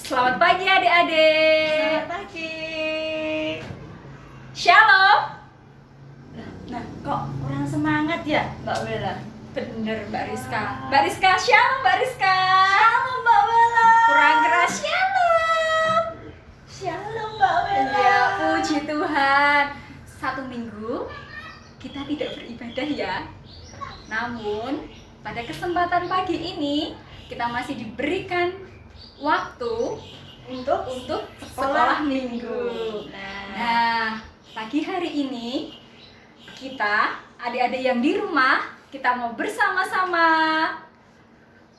Selamat pagi adik-adik. Selamat pagi. Shalom. Nah, kok kurang semangat ya, Mbak Bella? Bener Mbak Rizka. Mbak Rizka, shalom Mbak Rizka. Shalom, Mbak Bella. Kurang keras, shalom. Shalom, Mbak Bella. Ya, puji Tuhan. 1 minggu kita tidak beribadah ya. Namun pada kesempatan pagi ini kita masih diberikan waktu untuk sekolah minggu. Nah, pagi hari ini kita adik-adik yang di rumah kita mau bersama-sama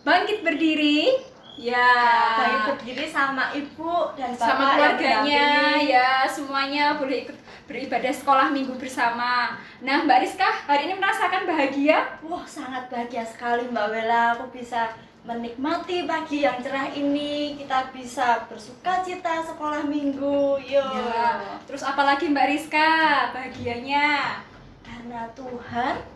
bangkit berdiri ya, bangkit berdiri sama ibu dan bapak sama yang keluarganya mendampingi. ya, semuanya boleh ikut beribadah sekolah minggu bersama. Nah, Mbak Rizka hari ini merasakan bahagia? Wah, sangat bahagia sekali Mbak Bella. Aku bisa menikmati pagi yang cerah ini. Kita bisa bersuka cita sekolah minggu. Yo. Ya. Terus apalagi Mbak Rizka bahagianya? Karena Tuhan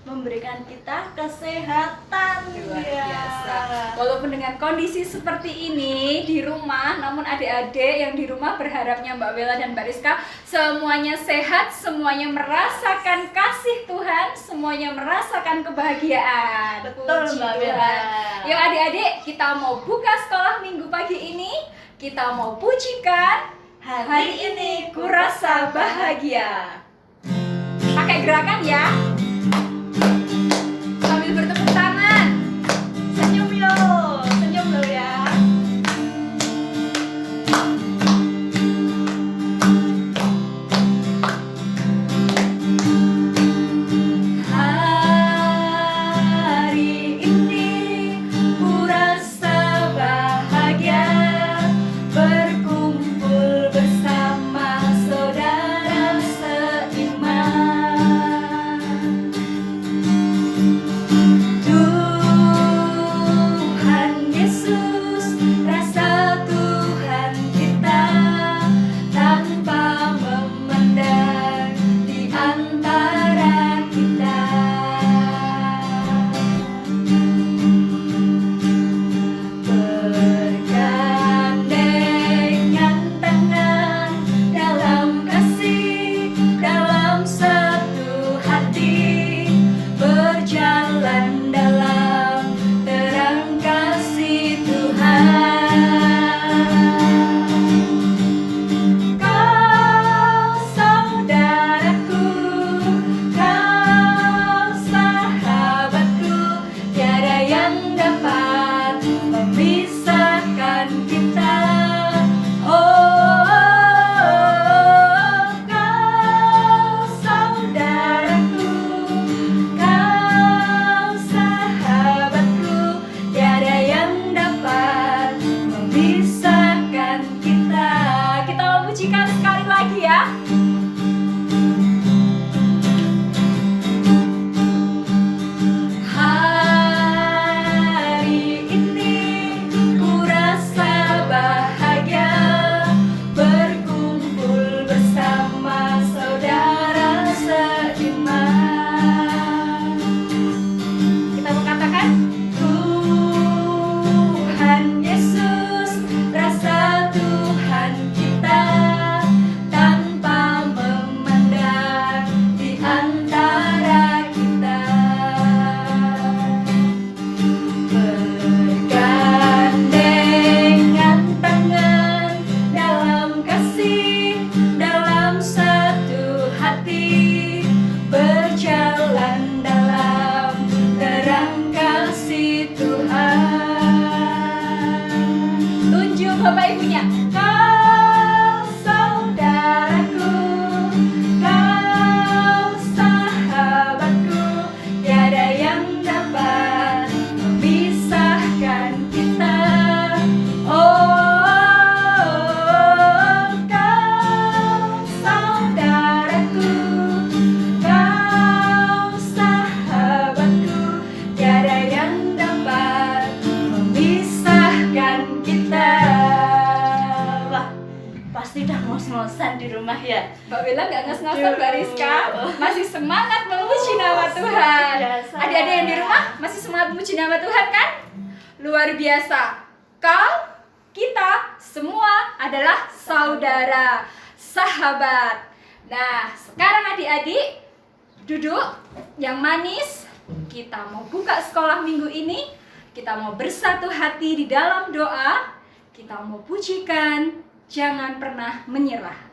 memberikan kita kesehatan. Luar Ya. biasa. Walaupun dengan kondisi seperti ini di rumah, namun adik-adik yang di rumah berharapnya Mbak Bella dan Mbak Rizka semuanya sehat, semuanya merasakan kasih Tuhan, semuanya merasakan kebahagiaan. Betul, Puji Mbak Tuhan. Bella. Yuk adik-adik, kita mau buka sekolah minggu pagi ini. Kita mau pujikan hari ini kurasa bahagia. Pakai gerakan ya. Sambil bertepuk tangan. Senyum yo, senyum lo ya. Hari ini kurasa bahagia berkumpul bersama saudara seiman. Tuhan Yesus, rasa Tuhan kita tanpa memandang di antara kita. Bergandengan tangan dalam kasih, dalam satu hati, berjalan dalam terang kasih Tuhan. Kau saudaraku, kau sahabatku, tiada yang dapat memisahkan kita. Oh, kau saudaraku, kau sahabatku, tiada yang dapat memisahkan kita. Kita memujikan sekali lagi ya. Hari ini kurasa bahagia berkumpul bersama saudara seiman. Kita mau katakan Tuhan Yesus, rasa Tuhan kita tanpa memandang di antara kita. Bergandengan tangan dalam kasih, dalam satu hati, berjalan dalam terang kasih Tuhan. Tunjuk Bapak Ibunya. Kau saudaraku, kau sahabatku, tiada yang dapat memisahkan kita. Oh, kau saudaraku, kau sahabatku, tiada yang dapat memisahkan kita. Wah, pasti udah ngos-ngosan di rumah ya. Mbak Bella nggak ngos-ngosan, Mbak Rizka masih semangat memuji nama Tuhan. biasa. Adik-adik yang di rumah masih semangat memuji nama Tuhan kan? Luar biasa. Kau kita semua adalah saudara, sahabat. Nah, sekarang adik-adik duduk yang manis. Kita mau buka sekolah minggu ini. Kita mau bersatu hati di dalam doa. Kita mau pujikan, jangan pernah menyerah.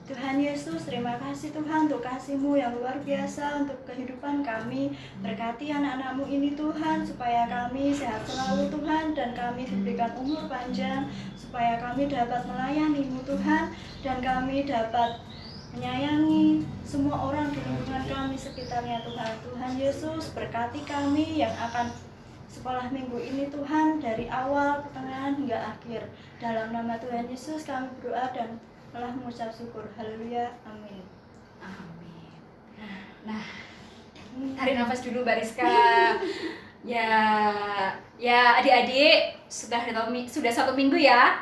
Tuhan Yesus, terima kasih Tuhan untuk kasih-Mu yang luar biasa untuk kehidupan kami. Berkati anak-anak-Mu ini Tuhan, supaya kami sehat selalu Tuhan, dan kami diberikan umur panjang, supaya kami dapat melayani-Mu Tuhan, dan kami dapat menyayangi semua orang di lingkungan kami sekitarnya Tuhan. Tuhan Yesus, berkati kami yang akan sekolah minggu ini Tuhan, dari awal, pertengahan hingga akhir. Dalam nama Tuhan Yesus kami berdoa dan telah mengucap syukur. Haleluya. Amin. Amin. Nah, tarik nafas dulu Mbak Rizka. Ya adik-adik, sudah 1 minggu ya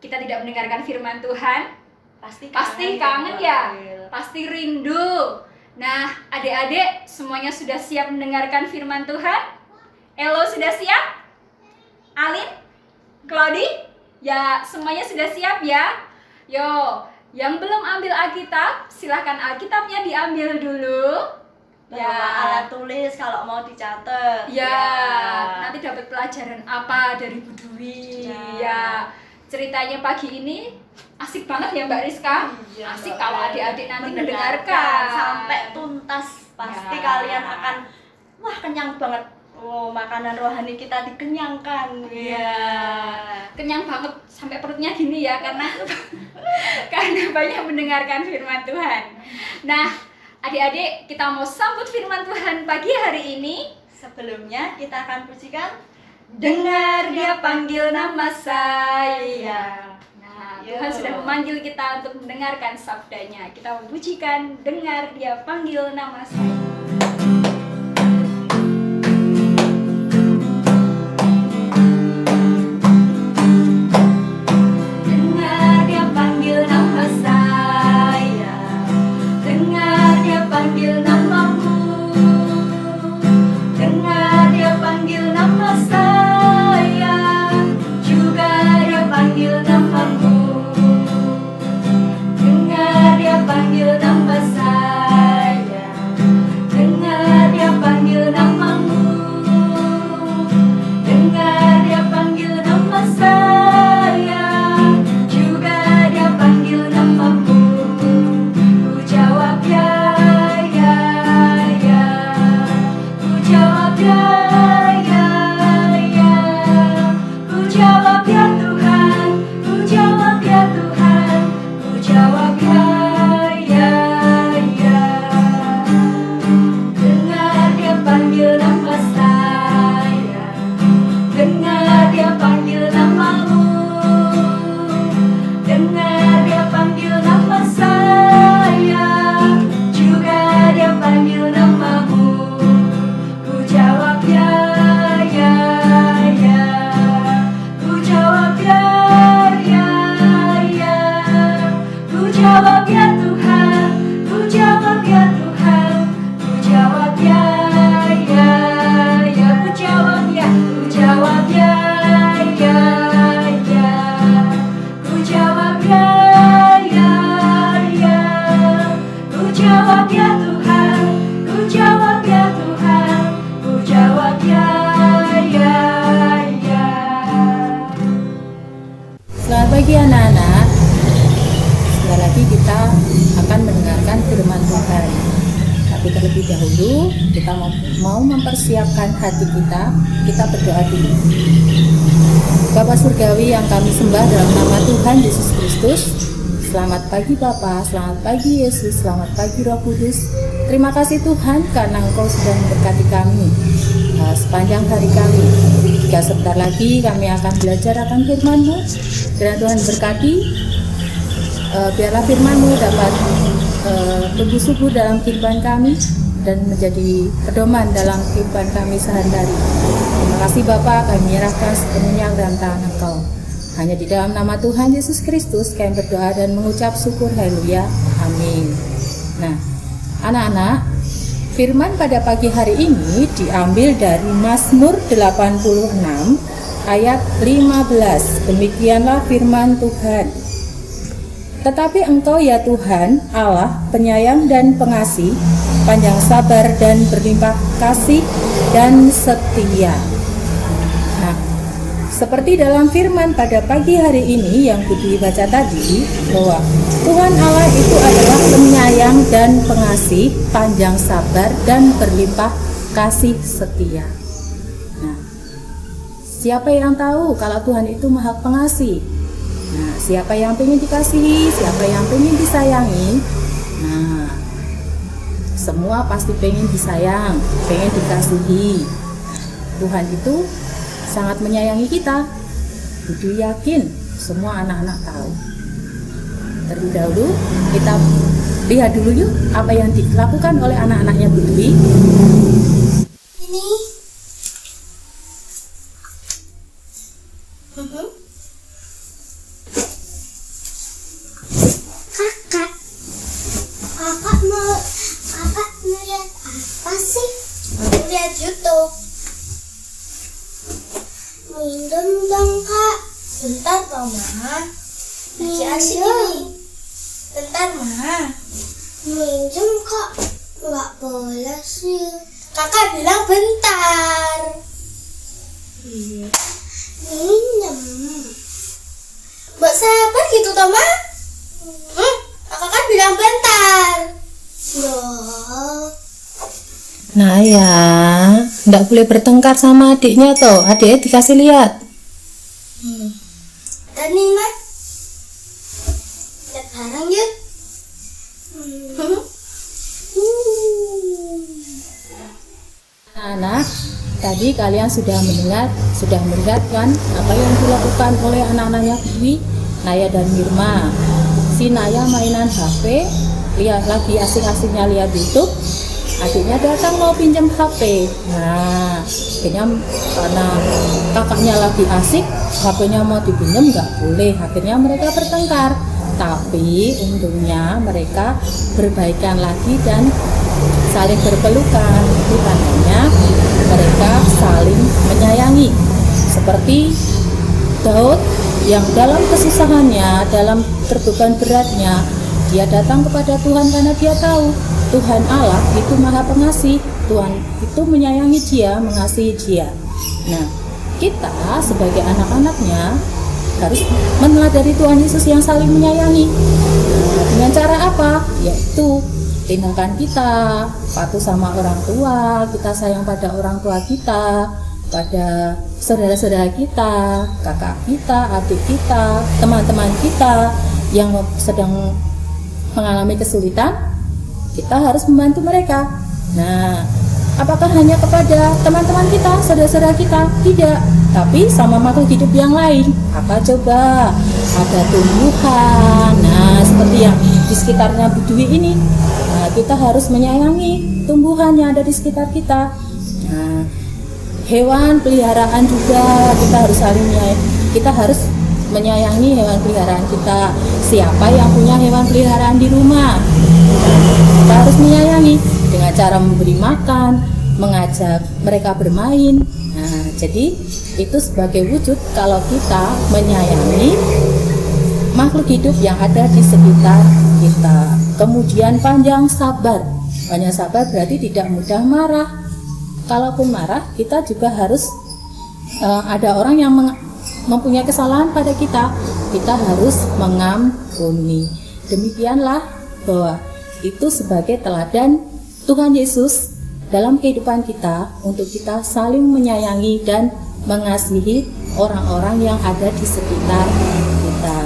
kita tidak mendengarkan firman Tuhan. Pasti kangen ya, pasti rindu. Nah, adik-adik semuanya sudah siap mendengarkan firman Tuhan? Elo sudah siap? Alin? Claudi? Ya, semuanya sudah siap ya? Yo, yang belum ambil Alkitab, silahkan Alkitabnya diambil dulu. Ya, alat tulis kalau mau dicatat. Ya, nanti dapat pelajaran apa dari Bu Dwi. Ya, ceritanya pagi ini asik banget ya Mbak Rizka. Iya, asik kalau adik-adik nanti mendengarkan sampai tuntas. Pasti kalian akan wah kenyang banget. Oh, makanan rohani kita dikenyangkan. Iya. Kenyang banget sampai perutnya gini ya karena banyak mendengarkan firman Tuhan. Nah, adik-adik kita mau sambut firman Tuhan pagi hari ini. Sebelumnya kita akan pujikan Dengar Dia panggil nama saya. Nah, Tuhan sudah memanggil kita untuk mendengarkan sabdanya. Kita memujikan, dengar Dia panggil nama saya. Dengar Dia panggil nama saya, dengar Dia panggil namamu, dengar Dia panggil nama saya, juga Dia panggil namamu. Dengar Dia panggil nama saya, dengar Dia panggil namamu, dengar Dia panggil nama saya, juga Dia panggil namamu. Ku jawab ya, ya, ya. Ku jawab ya, ya, ya. Ku jawab ya Tuhan, ku jawab ya Tuhan, ku jawab ya, ya, ya. Dengar Dia panggil nama saya, dengar Dia panggil namamu, dengar Dia panggil nama saya, juga Dia panggil namamu. Ku jawab ya, ya, ya. Ku jawab ya, ya, ya. Ku jawab ya Tuhan, ku jawab ya Tuhan, ku jawab ya, ya, ya. Ku jawab ya, ku jawab ya, ya, ya. Ku jawab ya, ya, ya. Ku jawab ya Tuhan, ku jawab ya Tuhan, ku jawab ya, ya, ya. Selamat pagi anak-anak. Sebentar lagi kita akan mendengarkan firman Tuhan. Tapi terlebih dahulu kita mau mempersiapkan hati kita berdoa dulu. Bapa Surgawi yang kami sembah dalam nama Tuhan Yesus Kristus. Selamat pagi Bapa, selamat pagi Yesus, selamat pagi Roh Kudus. Terima kasih Tuhan karena Engkau sudah memberkati kami sepanjang hari kami. Jika sebentar lagi kami akan belajar akan firman-Mu, kiranya Tuhan berkati. Biarlah firman-Mu dapat tumbuh subur dalam kehidupan kami dan menjadi pedoman dalam kehidupan kami sehari-hari. Terima kasih Bapa, kami menyerahkan sepenuhnya dalam tangan Engkau. Hanya di dalam nama Tuhan Yesus Kristus kami berdoa dan mengucap syukur. Haleluya. Amin. Nah, anak-anak, firman pada pagi hari ini diambil dari Mazmur 86 ayat 15. Demikianlah firman Tuhan. Tetapi Engkau ya Tuhan, Allah penyayang dan pengasih, panjang sabar dan berlimpah kasih dan setia. Nah, seperti dalam firman pada pagi hari ini yang Budi baca tadi, bahwa Tuhan Allah itu adalah penyayang dan pengasih, panjang sabar dan berlimpah kasih setia. Nah, siapa yang tahu kalau Tuhan itu Maha Pengasih? Nah, siapa yang pengen dikasihi, siapa yang pengen disayangi? Nah, semua pasti pengen disayang, pengen dikasihi. Tuhan itu sangat menyayangi kita. Budi yakin semua anak-anak tahu. Terlebih dahulu kita lihat dulu yuk apa yang dilakukan oleh anak-anaknya Budi. Ini kakak melihat apa sih? Melihat YouTube. Minum dong kak. Bentar dong ma. Lagi asik ini. Bentar ma. Minjem kak. Nggak boleh sih. Kakak bilang bentar. Minjem. Mbak sabar gitu toh ma. Kakak kan bilang bentar. Loh. Nah ya, nggak boleh bertengkar sama adiknya toh. Adiknya dikasih lihat. Dan nih ma. Lihat bareng yuk. Anak, tadi kalian sudah melihat kan apa yang dilakukan oleh anak-anaknya Budi Naya dan Mirma. Si Naya mainan HP, lihat lagi asik-asiknya lihat YouTube. Adiknya datang mau pinjam HP. Nah, akhirnya karena kakaknya lagi asik, HP-nya mau dipinjam nggak boleh. Akhirnya mereka bertengkar. Tapi untungnya mereka berbaikan lagi dan saling berpelukan. Itu tandanya mereka saling menyayangi. Seperti Daud yang dalam kesusahannya, dalam terbeban beratnya, dia datang kepada Tuhan karena dia tahu Tuhan Allah itu Maha Pengasih. Tuhan itu menyayangi dia, mengasihi dia. Nah, kita sebagai anak-anaknya harus meneladani Tuhan Yesus yang saling menyayangi. Nah, dengan cara apa? Yaitu tindakan kita patuh sama orang tua, kita sayang pada orang tua kita, pada saudara-saudara kita, kakak kita, adik kita, teman-teman kita yang sedang mengalami kesulitan, kita harus membantu mereka. Nah, apakah hanya kepada teman-teman kita, saudara-saudara kita? Tidak, tapi sama makhluk hidup yang lain. Apa coba? Ada tumbuhan. Nah, seperti yang di sekitarnya Bu Dwi ini. Nah, kita harus menyayangi tumbuhan yang ada di sekitar kita. Nah, hewan peliharaan juga kita harus saling menyayangi. Kita harus menyayangi hewan peliharaan kita. Siapa yang punya hewan peliharaan di rumah? Kita harus menyayangi dengan cara memberi makan, mengajak mereka bermain. Nah, jadi itu sebagai wujud kalau kita menyayangi makhluk hidup yang ada di sekitar kita. Kemudian panjang sabar. Panjang sabar berarti tidak mudah marah. Kalaupun marah, kita juga harus ada orang yang mempunyai kesalahan pada kita. Kita harus mengampuni. Demikianlah bahwa itu sebagai teladan Tuhan Yesus dalam kehidupan kita untuk kita saling menyayangi dan mengasihi orang-orang yang ada di sekitar kita.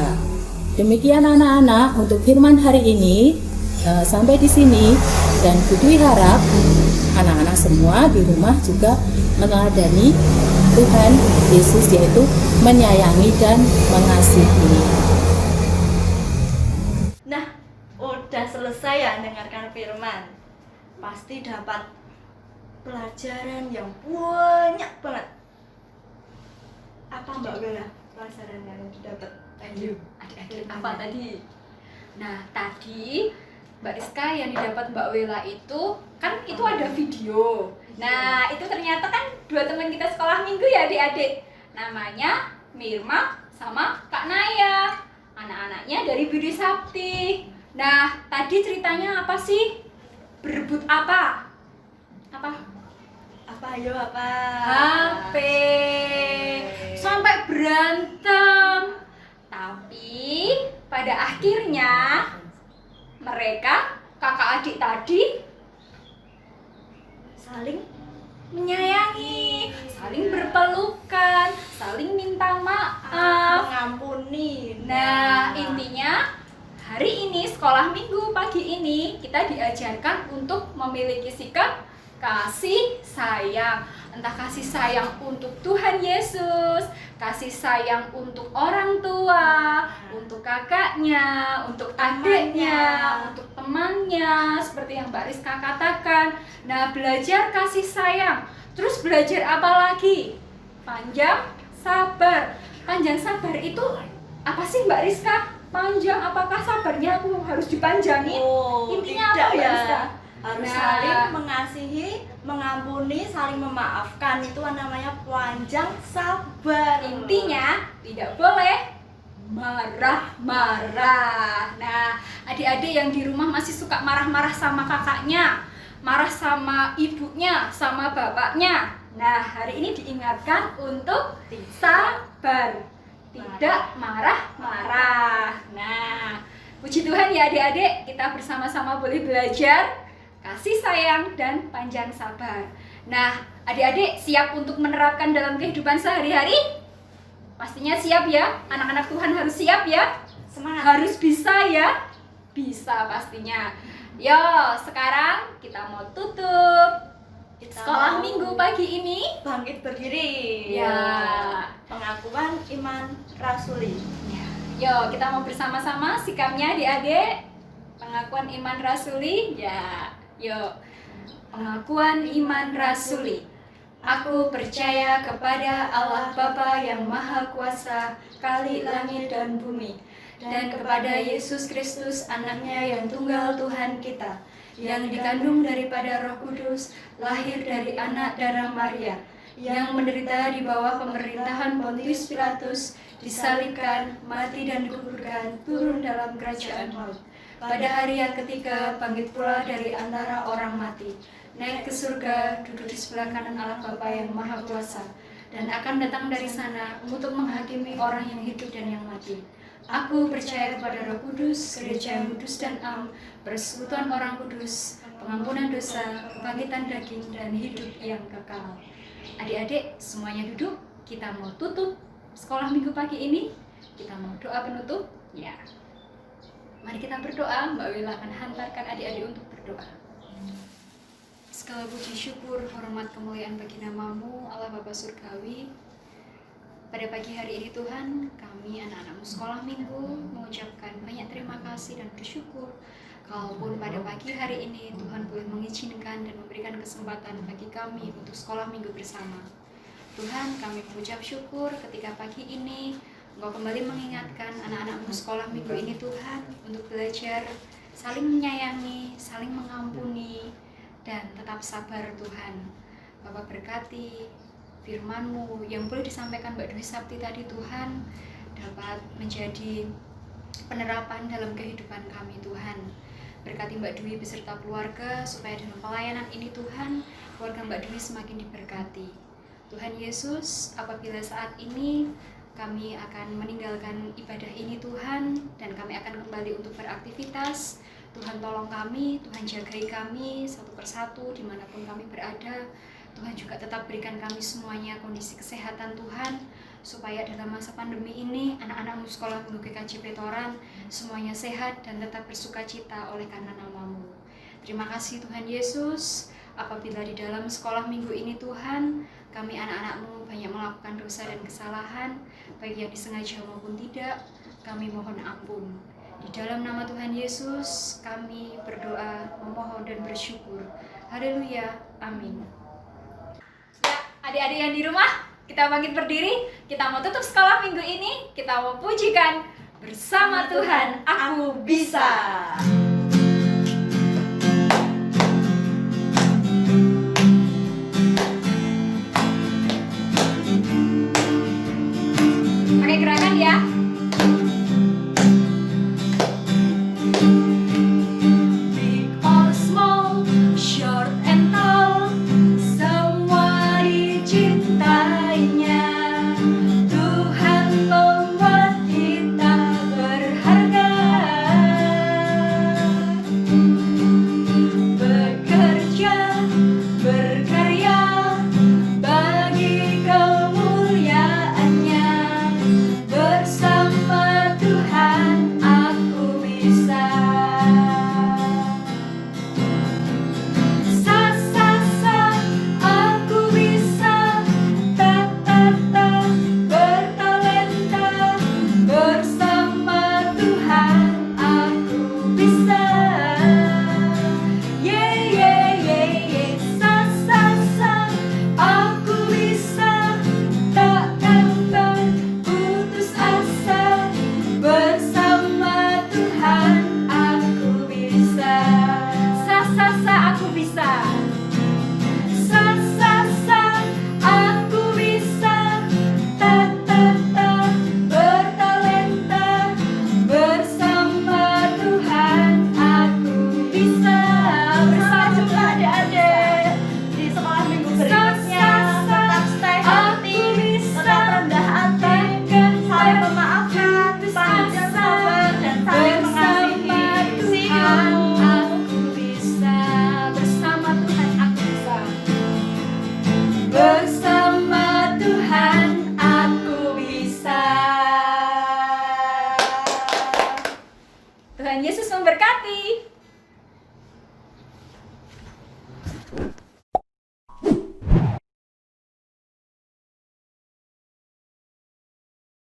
Demikian anak-anak untuk firman hari ini sampai di sini, dan Bu Dwi harap anak-anak semua di rumah juga meneladani Tuhan Yesus, yaitu menyayangi dan mengasihi. Nah, udah selesai ya dengarkan firman. Pasti dapat pelajaran yang banyak banget. Apa Mbak Bella pelajaran yang didapat? Ayo, adik-adik apa tadi? Nah, tadi Mbak Rizka yang didapat Mbak Wela itu kan itu ada video. Nah, itu ternyata kan dua teman kita sekolah minggu ya adik-adik. Namanya Mirma sama Kak Naya. Anak-anaknya dari Budi Sakti. Nah, tadi ceritanya apa sih? Berebut apa? Apa? Apa ayo apa? HP. Sampai berantem. Tapi pada akhirnya mereka kakak adik tadi saling menyayangi, saling berpelukan, saling minta maaf, mengampuni. Nah, intinya hari ini sekolah minggu pagi ini kita diajarkan untuk memiliki sikap kasih sayang. Entah kasih sayang untuk Tuhan Yesus, kasih sayang untuk orang tua, untuk kakaknya, untuk adiknya, untuk temannya, seperti yang Mbak Rizka katakan. Nah, belajar kasih sayang. Terus belajar apa lagi? Panjang sabar. Panjang sabar itu apa sih Mbak Rizka? Panjang, apakah sabarnya aku harus dipanjangin? Intinya apa tidak Mbak ya. Rizka? Harus Nah. saling mengasihi, mengampuni, saling memaafkan. Itu namanya panjang sabar. Intinya tidak boleh marah-marah. Nah, adik-adik yang di rumah masih suka marah-marah sama kakaknya, marah sama ibunya, sama bapaknya. Nah, hari ini diingatkan untuk sabar, tidak marah-marah. Nah, puji Tuhan ya adik-adik, kita bersama-sama boleh belajar kasih sayang dan panjang sabar. Nah, adik-adik siap untuk menerapkan dalam kehidupan sehari-hari? Pastinya siap ya, anak-anak Tuhan harus siap ya. Semangat. Harus bisa ya. Bisa pastinya. Yo, sekarang kita mau tutup sekolah minggu pagi ini. Bangkit berdiri. Ya. Pengakuan iman rasuli. Ya, Yo, kita mau bersama-sama sikapnya adik-adik. Pengakuan iman rasuli. Ya, yo. Pengakuan iman rasuli. Aku percaya kepada Allah Bapa yang Maha Kuasa, Khalik langit dan bumi, dan kepada Yesus Kristus anaknya yang tunggal Tuhan kita, yang dikandung daripada Roh Kudus, lahir dari anak darah Maria, yang menderita di bawah pemerintahan Pontius Pilatus, disalibkan, mati dan dikuburkan, turun dalam kerajaan maut. Pada hari yang ketiga bangkit pula dari antara orang mati, naik ke surga, duduk di sebelah kanan Allah Bapa yang Maha Kuasa, dan akan datang dari sana untuk menghakimi orang yang hidup dan yang mati. Aku percaya kepada Roh Kudus, gereja yang kudus dan am, persekutuan orang kudus, pengampunan dosa, kebangkitan daging, dan hidup yang kekal. Adik-adik, semuanya duduk. Kita mau tutup sekolah minggu pagi ini. Kita mau doa penutup. Ya. Mari kita berdoa. Mbak Wila akan hantarkan adik-adik untuk berdoa. Segala puji syukur, hormat, kemuliaan bagi nama-Mu, Allah Bapa Surgawi. Pada pagi hari ini Tuhan, kami anak-anak-Mu sekolah minggu mengucapkan banyak terima kasih dan bersyukur. Kalaupun pada pagi hari ini Tuhan boleh mengizinkan dan memberikan kesempatan bagi kami untuk sekolah minggu bersama. Tuhan, kami mengucap syukur ketika pagi ini Engkau kembali mengingatkan anak-anak-Mu sekolah minggu ini Tuhan untuk belajar saling menyayangi, saling mengampuni, dan tetap sabar Tuhan. Bapak berkati firman-Mu yang boleh disampaikan Mbak Dwi Sapti tadi Tuhan dapat menjadi penerapan dalam kehidupan kami Tuhan. Berkati Mbak Dwi beserta keluarga supaya dalam pelayanan ini Tuhan, keluarga Mbak Dwi semakin diberkati. Tuhan Yesus, apabila saat ini kami akan meninggalkan ibadah ini Tuhan, dan kami akan kembali untuk beraktivitas, Tuhan tolong kami, Tuhan jagai kami satu persatu dimanapun kami berada. Tuhan juga tetap berikan kami semuanya kondisi kesehatan Tuhan, supaya dalam masa pandemi ini anak-anak-Mu sekolah minggu GKJ Petoran semuanya sehat dan tetap bersukacita oleh karena nama-Mu. Terima kasih Tuhan Yesus, apabila di dalam sekolah minggu ini Tuhan, kami anak-anak-Mu banyak melakukan dosa dan kesalahan, baik yang disengaja maupun tidak, kami mohon ampun. Di dalam nama Tuhan Yesus, kami berdoa, memohon dan bersyukur. Haleluya, amin. Ya, adik-adik yang di rumah, kita bangkit berdiri. Kita mau tutup sekolah minggu ini. Kita mau pujikan bersama Tuhan, aku bisa. Pakai gerakan ya. Big or small, short and tall, semua dicintainya. Tuhan membuat kita berharga. Bekerja, berkarya bagi kemuliaannya. Bersama Tuhan aku bisa. Sa sa sa, aku bisa. Ta ta ta, bertalenta. Bersama Tuhan aku bisa. Ye ye ye ye, sa sa sa, aku bisa. Takkan berputus asa. Bersama Tuhan aku bisa. Sa sa sa, aku bisa. Sa sa sa, aku bisa. Ta ta ta, bertalenta. Bersama Tuhan aku bisa. Bersama juga adik-adik Di sekolah minggu Sa berikutnya sa tetap stay sa, healthy, aku bisa. tetap rendah hati, saling memaafkan, panjang sabar, dan saling mengasihi. See you. Aku bisa. Bersama Tuhan aku bisa. Bersama Tuhan aku bisa. Tuhan Yesus memberkati.